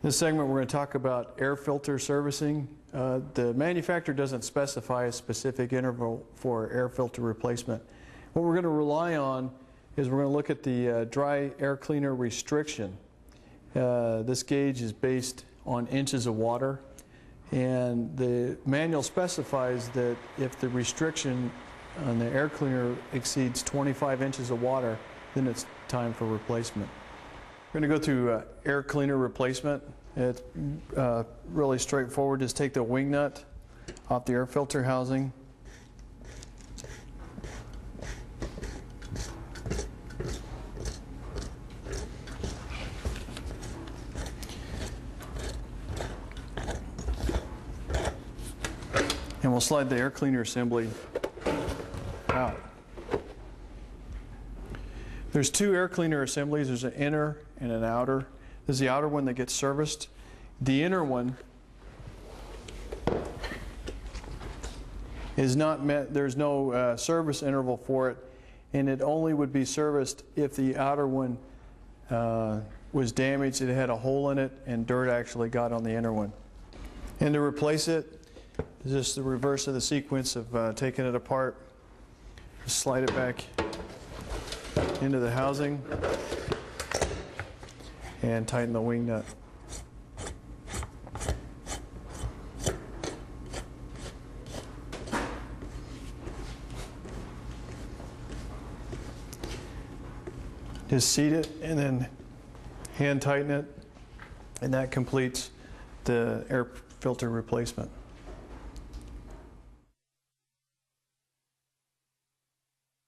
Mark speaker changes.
Speaker 1: This segment we're going to talk about air filter servicing. The manufacturer doesn't specify a specific interval for air filter replacement. What we're going to rely on is we're going to look at the dry air cleaner restriction. This gauge is based on inches of water, and the manual specifies that if the restriction on the air cleaner exceeds 25 inches of water, then it's time for replacement. We're going to go through air cleaner replacement. It's really straightforward. Just take the wing nut off the air filter housing. And we'll slide the air cleaner assembly out. There's two air cleaner assemblies. There's an inner and an outer. This is the outer one that gets serviced. The inner one is not met. There's no service interval for it, and it only would be serviced if the outer one was damaged. It had a hole in it, and dirt actually got on the inner one. And to replace it is just the reverse of the sequence of taking it apart. Just slide it back into the housing and tighten the wing nut. Just seat it and then hand tighten it, and that completes the air filter replacement.